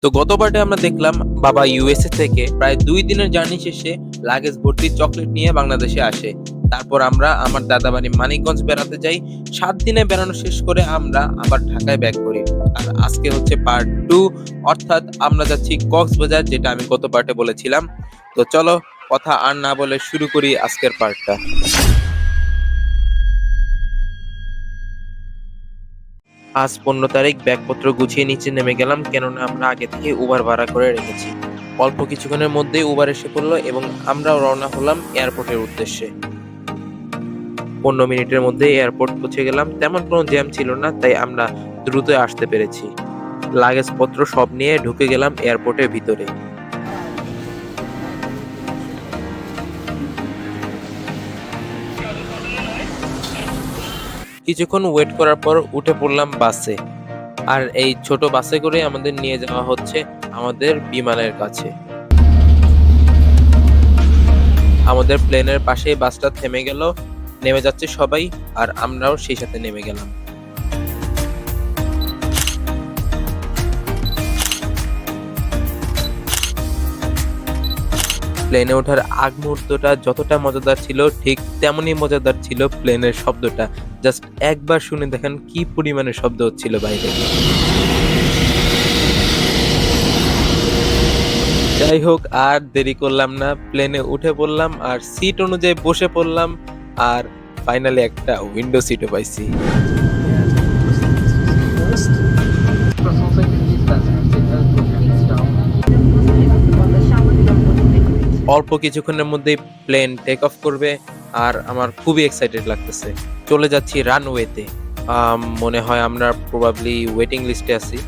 তো গত পার্টে আমরা দেখলাম বাবা ইউএসএ থেকে প্রায় 2 দিনের জার্নি শেষে লাগেজ ভর্তি চকলেট নিয়ে বাংলাদেশে আসে। তারপর আমরা আমার দাদা বাড়ি মানিকগঞ্জ বেড়াতে যাই। 7 দিনে বেড়ানো শেষ করে আমরা আবার ঢাকায় ব্যাক করি। আর আজকে হচ্ছে পার্ট 2, অর্থাৎ আমরা যাচ্ছি কক্সবাজার, যেটা আমি গত পার্টে বলেছিলাম। তো চলো কথা আর না বলে শুরু করি আজকের পার্টটা। আজ 15 তারিখ, ব্যাগপত্র গুছিয়ে নিচে নেমে গেলাম, কেননা আমরা আগে থেকে উবার ভাড়া করে রেখেছি। অল্প কিছুক্ষণের মধ্যেই উবার এসে পড়লো এবং আমরাও রওনা হলাম এয়ারপোর্টের উদ্দেশ্যে। 15 মিনিটের মধ্যে এয়ারপোর্ট পৌঁছে গেলাম। তেমন কোনো জ্যাম ছিল না, তাই আমরা দ্রুত আসতে পেরেছি। লাগেজপত্র সব নিয়ে ঢুকে গেলাম এয়ারপোর্টের ভিতরে। কিছুক্ষণ ওয়েট করার পর উঠে পড়লাম বাসে। আর এই ছোট বাসে করে আমাদের নিয়ে যাওয়া হচ্ছে আমাদের বিমানের কাছে। আমাদের প্লেনের পাশেই বাসটা থেমে গেল, নেমে যাচ্ছে সবাই, আর আমরাও সেই সাথে নেমে গেলাম। প্লেনে ওঠার আগ মুহূর্তটা যতটা মজাদার ছিল, ঠিক তেমনই মজাদার ছিল প্লেনের শব্দটা। জাস্ট একবার শুনে দেখেন কি পরিমাণে শব্দ হচ্ছিল বাইরে। যাই হোক, আর দেরি করলাম না, প্লেনে উঠে পড়লাম আর সিট অনুযায়ী বসে পড়লাম। আর ফাইনালি একটা উইন্ডো সিটও পাইছি। অল্প কিছুক্ষণের মধ্যেই প্লেন টেক অফ করবে, আর আমার খুবই এক্সাইটেড লাগতেছে। চলে যাচ্ছি রানওয়েতে। মনে হয় আমরা প্রবাবলি ওয়েটিং লিস্টে আছি।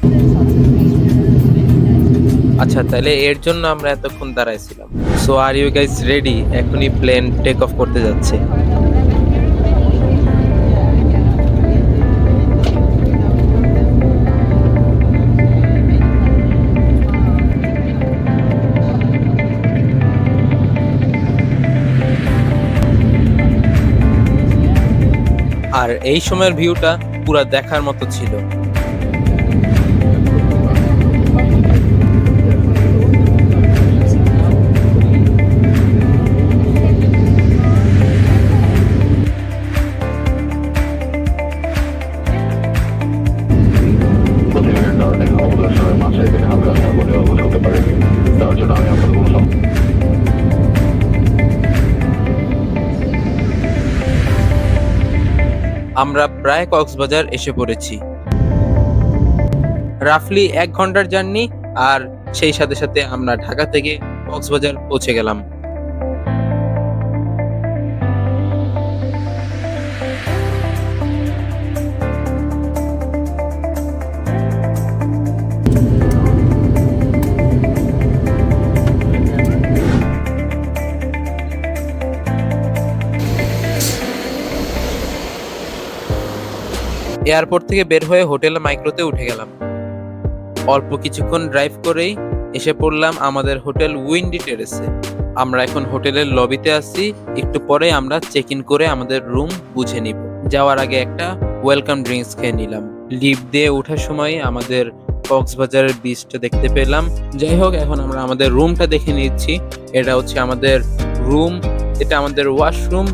আচ্ছা, তাহলে এর জন্য আমরা এতক্ষণ দাঁড়াইছিলাম। So are you guys ready? এখনই প্লেন টেক অফ করতে যাচ্ছে। আর এই সময়ের ভিউটা পুরা দেখার মতো ছিল। প্রতিদিনের কারণে খাওয়া সময় মাছের পেটে হালকা হালকা বলে অবশ হতে পারেনি। তার জন্য আমি আপনাদের কোনো আমরা প্রায় কক্সবাজার এসে পড়েছি। রাফলি 1 ঘন্টার জার্নি, আর সেই সাথে সাথে আমরা ঢাকা থেকে কক্সবাজার পৌঁছে গেলাম। এয়ারপোর্ট থেকে বের হয়ে হোটেল মাইক্রোতে উঠে গেলাম। অল্প কিছুক্ষণ ড্রাইভ করেই এসে পড়লাম আমাদের হোটেল উইন্ডি টেরেসে। আমরা এখন হোটেলের লবিতে আছি। একটু পরে আমরা চেক ইন করে আমাদের রুম বুঝে নিব। যাওয়ার আগে একটা ওয়েলকাম ড্রিঙ্কস খেয়ে নিলাম। লিফট দিয়ে ওঠার সময় আমাদের কক্সবাজারের বিচটা দেখতে পেলাম। যাই হোক, এখন আমরা আমাদের রুমটা দেখে নিচ্ছি। এটা হচ্ছে আমাদের রুম, এটা আমাদের ওয়াশরুম,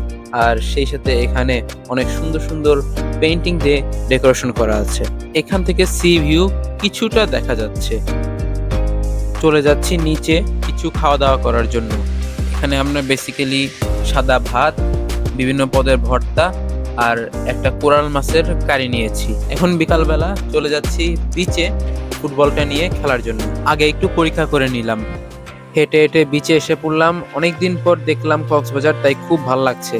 আর সেই সাথে এখানে অনেক সুন্দর সুন্দর পেইন্টিং দিয়ে ডেকোরেশন করা আছে। এখান থেকে সি ভিউ কিছুটা দেখা যাচ্ছে। চলে যাচ্ছি নিচে কিছু খাওয়া দাওয়া করার জন্য। এখানে আমরা বেসিক্যালি সাদা ভাত, বিভিন্ন পদের ভর্তা আর একটা কোরাল মাছের কারি নিয়েছি। এখন বিকালবেলা চলে যাচ্ছি বিচে ফুটবলটা নিয়ে খেলার জন্য। আগে একটু পরীক্ষা করে নিলাম। হেঁটে হেঁটে বিচে এসে পড়লাম। অনেকদিন পর দেখলাম কক্সবাজার, তাই খুব ভালো লাগছে।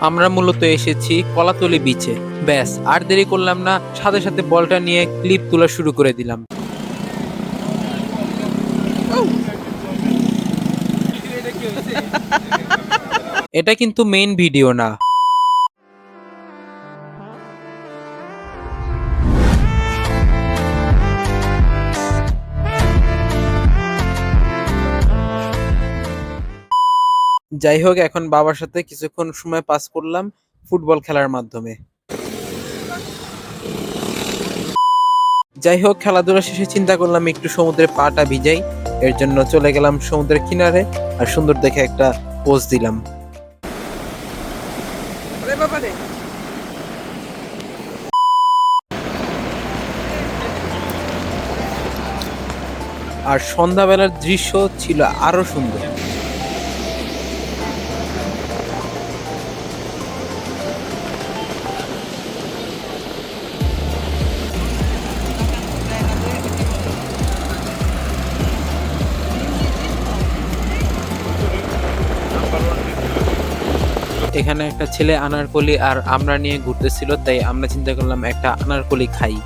আমরা মূলত এসেছি কলাতলি বিচে। ব্যাস, আর দেরি করলাম না, সাথে সাথে বলটা নিয়ে ক্লিপ তোলা শুরু করে দিলাম। এটা কিন্তু মেইন ভিডিও না। যাই হোক, এখন বাবার সাথে কিছুক্ষণ সময় পাস করলাম ফুটবল খেলার মাধ্যমে। যাই হোক, খেলাধুলা শেষে চিন্তা করলাম একটু সমুদ্রে পাটা ভিজাই। এর জন্য চলে গেলাম সমুদ্রের কিনারে আর সুন্দর দেখে একটা পোজ দিলাম। আর সন্ধ্যাবেলার দৃশ্য ছিল আরো সুন্দর। এখানে একটা ছেলে আনারকলি আর আমরা নিয়ে ঘুরতেছিল, তাই আমরা চিন্তা করলাম একটা আনারকলি খাই।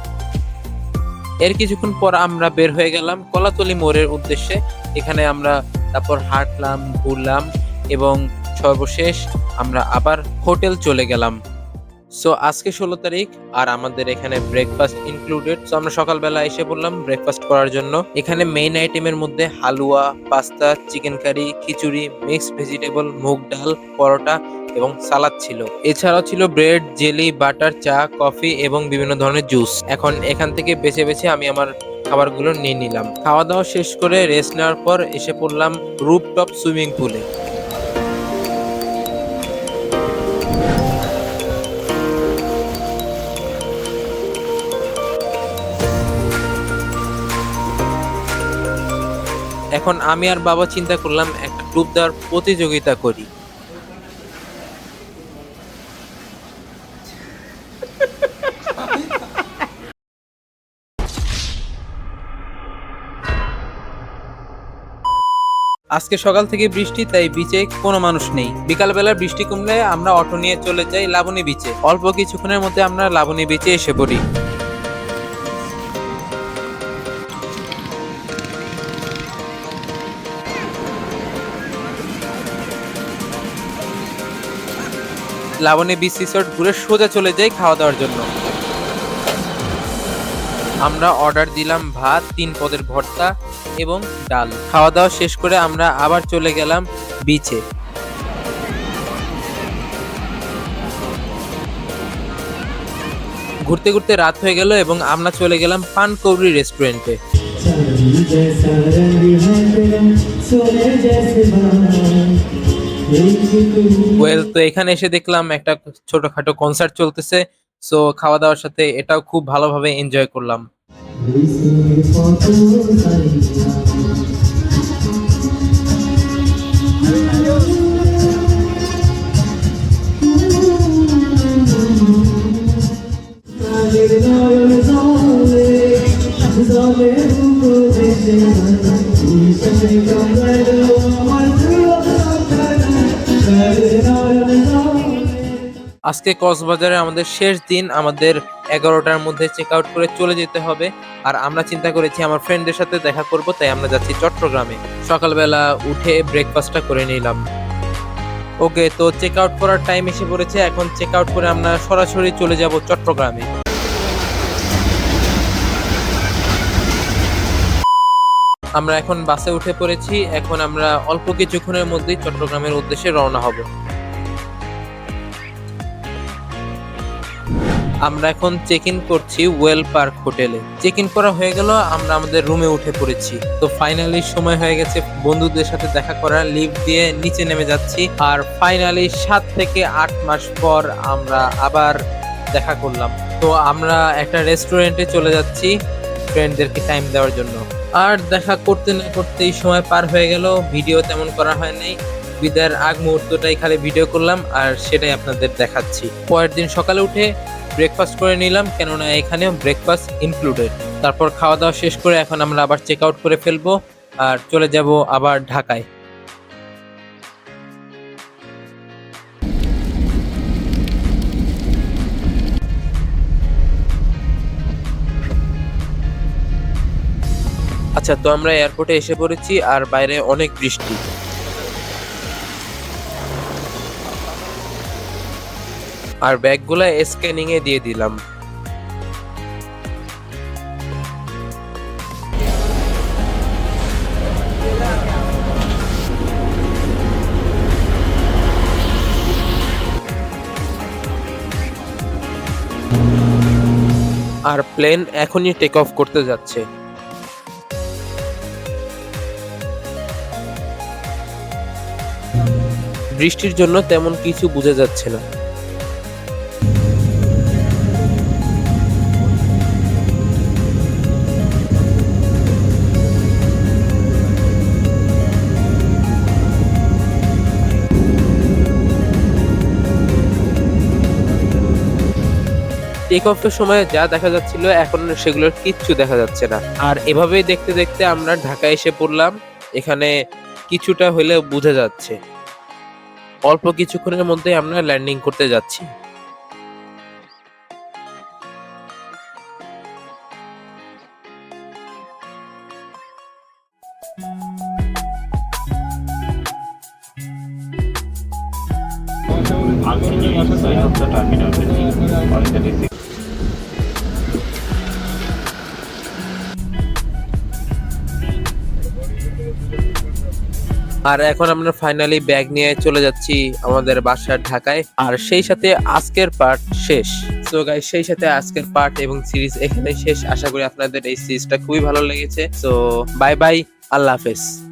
এর কিছুক্ষণ পর আমরা বের হয়ে গেলাম কলাতলি মোড়ের উদ্দেশ্যে। এখানে আমরা তারপর হাঁটলাম, ঘুরলাম এবং সর্বশেষ আমরা আবার হোটেল চলে গেলাম। সো আজকে 16 তারিখ আর আমাদের এখানে ব্রেকফাস্ট ইনক্লুডেড। সো আমরা সকালবেলা এসে বললাম ব্রেকফাস্ট করার জন্য। এখানে মেইন আইটেমের মধ্যে হালুয়া, পাস্তা, চিকেন কারি, খিচুড়ি, মিক্সড ভেজিটেবল, মুগ ডাল, পরোটা এবং সালাদ ছিল। এছাড়াও ছিল ব্রেড, জেলি, বাটার, চা, কফি এবং বিভিন্ন ধরনের জুস। এখন এখান থেকে বেছে বেছে আমি আমার খাবারগুলো নিয়ে নিলাম। খাওয়া দাওয়া শেষ করে রেস্ট নেওয়ার পর এসে পড়লাম রুফটপ সুইমিং পুলে। এখন আমি আর বাবা চিন্তা করলাম একটা ডুব দেওয়ার প্রতিযোগিতা করি। আজকে সকাল থেকে বৃষ্টি, তাই বিচে কোনো মানুষ নেই। বিকালবেলা বৃষ্টি কমলে আমরা অটো নিয়ে চলে যাই লাবণী বিচে। অল্প কিছুক্ষণের মধ্যে আমরা লাবণী বিচে এসে পড়ি। লাবণী বিচ রিসোর্ট ঘুরে সোজা চলে যাই খাওয়া দাওয়ার জন্য। আমরা অর্ডার দিলাম ভাত, 3 পদের ভর্তা এবং ডাল। খাওয়া দাওয়া শেষ করে আমরা আবার চলে গেলাম বিচে। ঘুরতে ঘুরতে রাত হয়ে গেল এবং আমরা চলে গেলাম পানকৌড়ি রেস্টুরেন্টে। ওয়েল, তো এখানে এসে দেখলাম একটা ছোটখাটো কনসার্ট চলতেছে। সো খাওয়া দাওয়ার সাথে এটাও খুব ভালোভাবে এনজয় করলাম। আজকে কক্সবাজারে আমাদের শেষ দিন। আমাদের 11টার মধ্যে চেক আউট করে চলে যেতে হবে। আর আমরা চিন্তা করেছি আমার ফ্রেন্ডদের সাথে দেখা করব, তাই আমরা যাচ্ছি চট্টগ্রামে। সকালবেলা উঠে ব্রেকফাস্টটা করে নিলাম। ওকে, তো চেক আউট করার টাইম এসে পড়েছে। এখন চেক আউট করে আমরা সরাসরি চলে যাব চট্টগ্রামে। আমরা এখন বাসে উঠে পড়েছি। এখন আমরা অল্প কিছুক্ষণের মধ্যেই চট্টগ্রামের উদ্দেশ্যে রওনা হব। আমরা এখন চেক ইন করছি ওয়েল পার্ক হোটেলে। চেক ইন করা হয়ে গেল, আমরা আমাদের রুমে উঠে পড়েছি। তো ফাইনালি সময় হয়ে গেছে বন্ধুদের সাথে দেখা করার। লিফট দিয়ে নিচে নেমে যাচ্ছি। আর ফাইনালি 7 থেকে 8 মাস পর আমরা আবার দেখা করলাম। তো আমরা একটা রেস্টুরেন্টে চলে যাচ্ছি ফ্রেন্ডদেরকে টাইম দেওয়ার জন্য। আর দেখা করতে না করতেই সময় পার হয়ে গেল। ভিডিও তেমন করা হয় নাই। বিদায়ের আগ মুহূর্তটাই খালি ভিডিও করলাম আর সেটাই আপনাদের দেখাচ্ছি। পরের দিন সকালে উঠে ব্রেকফাস্ট করে নিলাম, কেননা এখানেও ব্রেকফাস্ট ইনক্লুডেড। তারপর খাওয়া দাওয়া শেষ করে এখন আমরা আবার চেক আউট করে ফেলবো আর চলে যাব আবার ঢাকায়। আচ্ছা, তো আমরা এয়ারপোর্টে এসে পড়েছি আর বাইরে অনেক বৃষ্টি। আর ব্যাগগুলা স্ক্যানিং এ দিয়ে দিলাম। আর প্লেন এখনই টেক অফ করতে যাচ্ছে। বৃষ্টির জন্য তেমন কিছু বোঝা যাচ্ছে না। টেক অফের সময় যা দেখা যাচ্ছিল এখন সেগুলোর কিচ্ছু দেখা যাচ্ছে না। আর এভাবেই দেখতে দেখতে আমরা ঢাকায় এসে পড়লাম। এখানে কিছুটা হলেও বোঝা যাচ্ছে। অল্প কিছুক্ষণের মধ্যে আমরা ল্যান্ডিং করতে যাচ্ছি। আর এখন আমরা ফাইনালি ব্যাগ নিয়ে চলে যাচ্ছি আমাদের বাসার ঢাকায়। আর সেই সাথে আজকের পার্ট শেষ। সো গাইস, সেই সাথে আজকের পার্ট এবং সিরিজ এখানে শেষ। আশা করি আপনাদের এই সিরিজটা খুবই ভালো লেগেছে। সো বাই বাই, আল্লাহ হাফেজ।